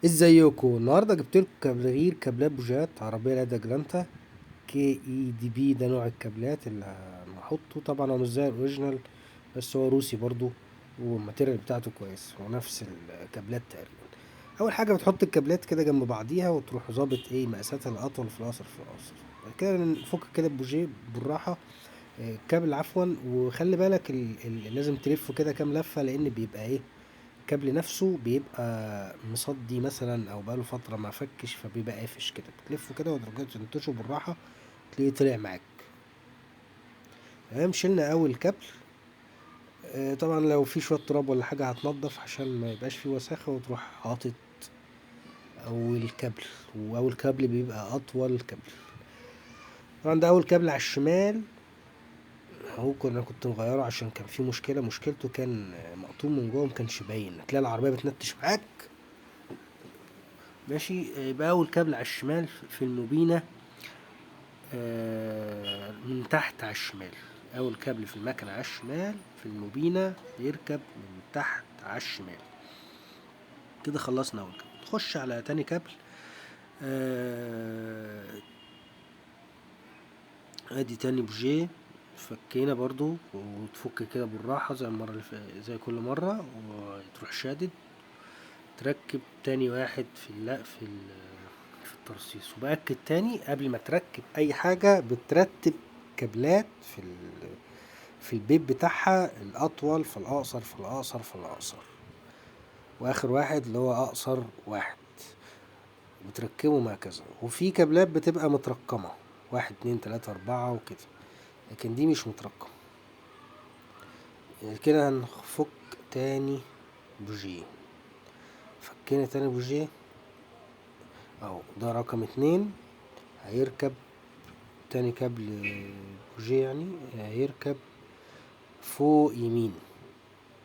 ازيكم؟ النهارده جبت لكم تغيير كابلات بوجات عربيه لادا جرانتا كي اي دي بي. ده نوع الكابلات اللي هنحطه. طبعا هو مش زي الاوريجينال، بس هو روسي برضو، والماتيريال بتاعته كويس ونفس الكابلات تقريبا. اول حاجه بتحط الكابلات كده جنب بعضيها، وتروح ظابط مقاساتها، الاطول في الاقصر في الاقصر. بعد كده نفك كده البوجيه بالراحه، الكابل عفوا. وخلي بالك لازم تلفه كده كام لفه، لان بيبقى الكابل نفسه بيبقى مصدي مثلا، او بقاله فتره ما فكش، فبيبقى قافش كده. بتلفه كده وترجع تنتشه بالراحه، تلاقيه طلع معاك. تمام. شلنا اول كابل. طبعا لو في شويه تراب ولا حاجه هتنضف عشان ما يبقاش فيه وساخه، وتروح حاطط اول كابل. واول كابل بيبقى اطول كابل. طبعا ده اول كابل على الشمال. هو كنت مغيره عشان كان في مشكلته كان مقطوم من جوه، مكانش باين، هتلاقي العربيه بتنتش معاك. ماشي. يبقى اول كابل على الشمال في الموبينه، من تحت على الشمال. اول كابل في المكنه على الشمال في الموبينه بيركب من تحت على الشمال. كده خلصنا اول كابل. نخش على تاني كابل. آه، ادي تاني بوجيه. فكينا برضو، وتفك كده بالراحة زي المرة زي كل مرة، وتروح شادد. تركب تاني واحد في الترصيص. وبأكد تاني قبل ما تركب أي حاجة، بترتب كابلات في البيت بتاعها، الأطول فالأقصر فالأقصر فالأقصر، وآخر واحد اللي هو أقصر واحد، بتركبه هكذا. وفي كابلات بتبقى مترقمة، واحد اتنين تلاتة أربعة وكده، لكن دي مش مترقمة. يعني كده هنفك تاني بوجيه. فكينا تاني بوجيه اهو، ده رقم اتنين. هيركب تاني كابل بوجيه، يعني هيركب فوق يمين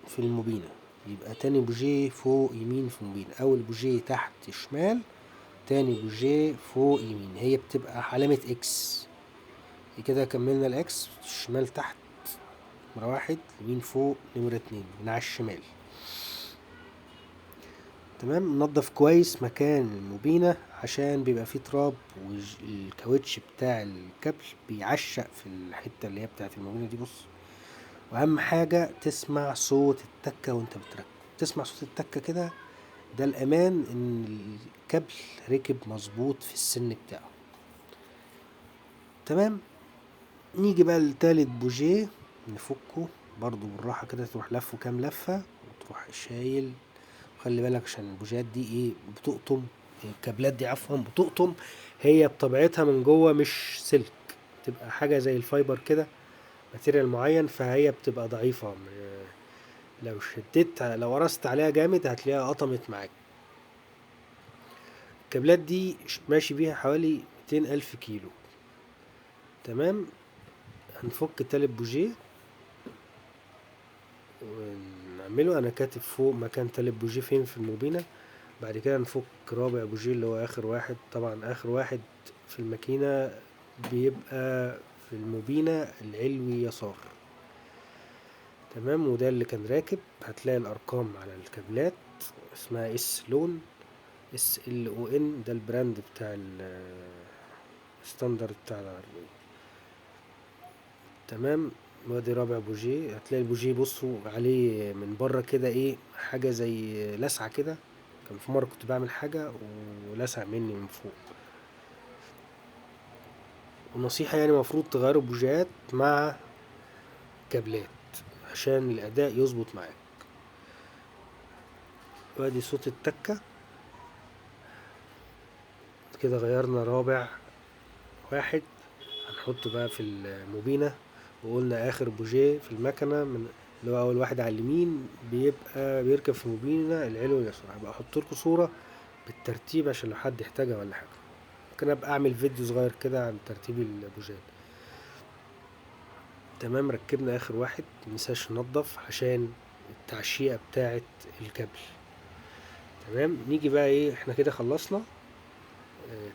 في الموبينة. يبقى تاني بوجيه فوق يمين في الموبينة. أول بوجيه تحت شمال، تاني بوجيه فوق يمين. هي بتبقى علامة اكس. كده كملنا الاكس. الشمال تحت نمرة واحد، يمين فوق نمرة اتنين من على الشمال. تمام. ننضف كويس مكان الموبينة عشان بيبقى فيه تراب، والكاوتش بتاع الكابل بيعشق في الحتة اللي هي بتاعت الموبينة دي. بص، واهم حاجة تسمع صوت التكة وانت بتركب. تسمع صوت التكة كده، ده الامان ان الكابل ركب مظبوط في السن بتاعه. تمام. نيجي بقى لتالت بوجيه، نفكه برضو بالراحة كده. تروح لفه كام لفة، وتروح شايل. وخلي بالك عشان البوجيهات دي بتقطم. الكابلات دي عفوا بتقطم. هي بطبيعتها من جوه مش سلك، تبقى حاجة زي الفايبر كده، ماتيريال معين، فهي بتبقى ضعيفة. لو قرصت عليها جامد هتلاقيها قطمت معاك. الكابلات دي ماشي بيها حوالي 200 ألف كيلو. تمام. هنفك تالت بوجيه ونعمله. انا كاتب فوق مكان تالت بوجيه فين في الموبينة. بعد كده نفك رابع بوجيه اللي هو اخر واحد. طبعا اخر واحد في الماكينة بيبقى في الموبينة العلوي يسار. تمام. وده اللي كان راكب. هتلاقي الارقام على الكابلات، اسمها اس لون، اس ال او ان. ده البراند بتاع الستاندرد بتاع العربية. تمام. وادي رابع بوجيه. هتلاقي البوجيه بصوا عليه من بره كده حاجة زي لسعة كده. كان في مرة كنت بعمل حاجة ولسع مني من فوق. ونصيحة يعني مفروض تغيروا البوجيهات مع كابلات عشان الأداء يظبط معاك. وادي صوت التكة. كده غيرنا رابع واحد. هنحطه بقى في الموبينة. وقلنا آخر بوجيه في المكنة من اللي هو أول واحد على اليمين بيبقى بيركب في الموبينة العلوي واليسار. هبقى أحط لكم صورة بالترتيب عشان لو حد يحتاجها ولا حاجة. ممكن أبقى أعمل فيديو صغير كده عن ترتيب البوجيات. تمام. ركبنا آخر واحد. مننساش ننضف عشان التعشيقة بتاعة الكابل. تمام. نيجي بقى احنا كده خلصنا.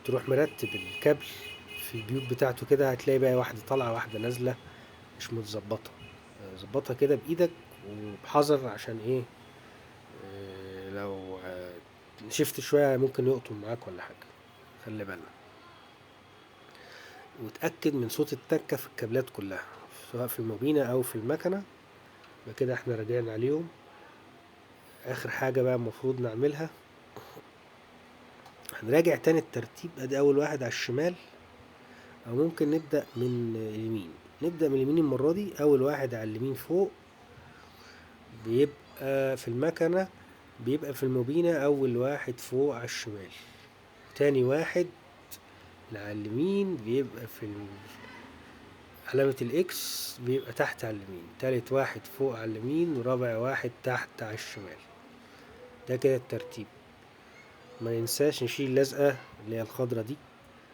تروح مرتب الكابل في البيوت بتاعته كده. هتلاقي بقى واحدة طالعة واحدة نازلة مش متظبطة. ظبطها كده بإيدك وبحذر، عشان لو نشفت شوية ممكن يقطم معاك ولا حاجة، خلي بالنا. وتأكد من صوت التكة في الكابلات كلها سواء في الموبينة او في المكنة. يبقى كده احنا راجعنا عليهم. اخر حاجة بقى المفروض نعملها، هنراجع تاني الترتيب. ادي اول واحد على الشمال، او ممكن نبدأ من اليمين. نبدأ من اليمين المرة دي. اول واحد على اليمين فوق بيبقى في المكنة، بيبقى في الموبينة اول واحد فوق على الشمال. تاني واحد على اليمين بيبقى في علامة الاكس، بيبقى تحت على اليمين. تالت واحد فوق على اليمين، ورابع واحد تحت على الشمال. ده كده الترتيب. ما ننساش نشيل اللزقة اللي هي الخضرة دي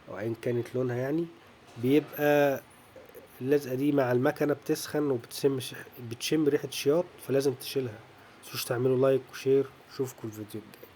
او ايا كانت لونها يعني. بيبقى اللزقة دي مع المكنة بتسخن بتشم ريحة شياط، فلازم تشيلها. متنسوش تعملوا لايك وشير. اشوفكم الفيديو الجاي.